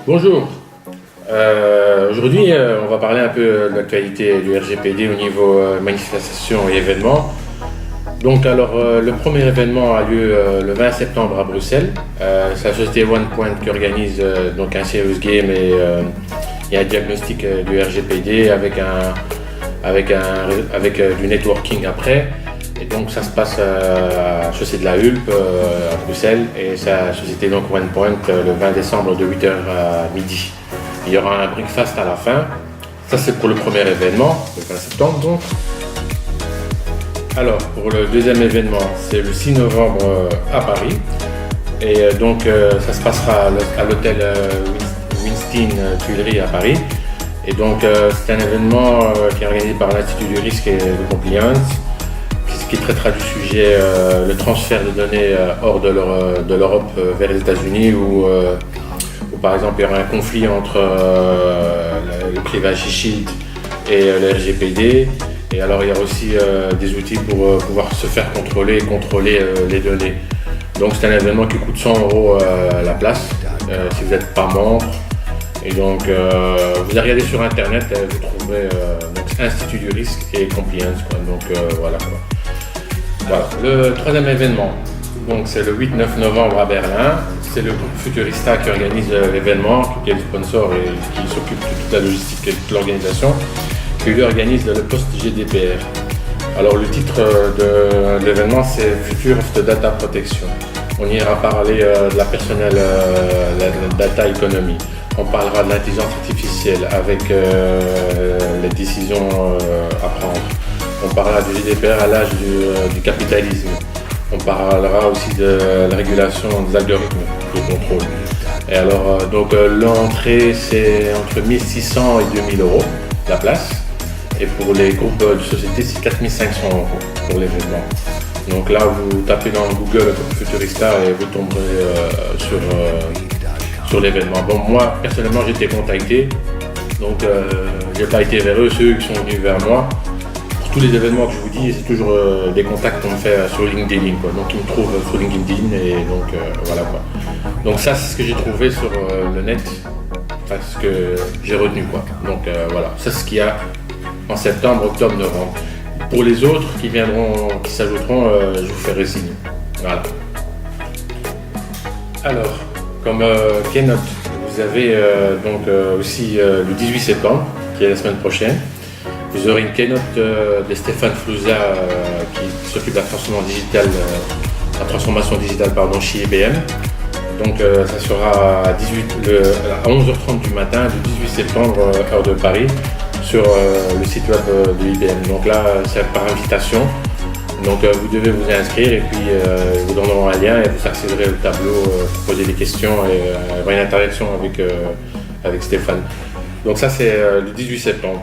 Bonjour. Aujourd'hui, on va parler un peu de l'actualité du RGPD au niveau manifestations et événements. Donc, le premier événement a lieu le 20 septembre à Bruxelles. C'est la société OnePoint qui organise donc un serious game et un diagnostic du RGPD avec du networking après. Et donc ça se passe à Chaussée de la Hulpe à Bruxelles et c'est la société donc OnePoint le 20 décembre de 8h à midi. Il y aura un breakfast à la fin. Ça c'est pour le premier événement, le 20 septembre donc. Alors pour le deuxième événement, c'est le 6 novembre à Paris. Et donc ça se passera à l'hôtel Winston Tuileries à Paris. Et donc c'est un événement qui est organisé par l'Institut du risque et de compliance, qui traitera du sujet le transfert de données hors de l'Europe vers les États-Unis où par exemple il y aura un conflit entre le Privacy Shield et le RGPD. Et alors il y a aussi des outils pour pouvoir se faire contrôler les données. Donc c'est un événement qui coûte 100 € la place si vous n'êtes pas membre. Et donc vous regardez sur internet, vous trouverez Institut du risque et compliance quoi. Donc voilà quoi. Voilà. Le troisième événement, donc c'est le 8-9 novembre à Berlin. C'est le groupe Futurista qui organise l'événement, qui est le sponsor et qui s'occupe de toute la logistique et de toute l'organisation, qui lui organise le post GDPR. Alors le titre de l'événement c'est Future of the Data Protection. On ira parler de la personnelle la data economy. On parlera de l'intelligence artificielle avec les décisions à prendre. On parlera du GDPR à l'âge du capitalisme. On parlera aussi de la régulation des algorithmes de contrôle. Et alors, l'entrée, c'est entre 1600 et 2000 € la place. Et pour les groupes de sociétés, c'est 4500 € pour l'événement. Donc là, vous tapez dans Google Futurista et vous tomberez sur l'événement. Bon, moi, personnellement, j'ai été contacté. Donc, j'ai pas été vers eux, c'est eux qui sont venus vers moi. Tous les événements que je vous dis, c'est toujours des contacts qu'on me fait sur LinkedIn, quoi. Donc ils me trouvent sur LinkedIn et donc voilà quoi. Donc ça c'est ce que j'ai trouvé sur le net, parce que j'ai retenu quoi. Donc voilà, ça c'est ce qu'il y a en septembre, octobre, novembre. Pour les autres qui s'ajouteront, je vous ferai signe. Voilà. Alors, comme keynote, vous avez aussi le 18 septembre, qui est la semaine prochaine. Vous aurez une keynote de Stéphane Flouza qui s'occupe de la transformation digitale chez IBM. Donc ça sera à 11h30 du matin, du 18 septembre, heure de Paris, sur le site web de IBM. Donc là, c'est par invitation. Donc vous devez vous inscrire et puis vous donneront un lien et vous accéderez au tableau pour poser des questions et avoir une interaction avec Stéphane. Donc ça, c'est le 18 septembre.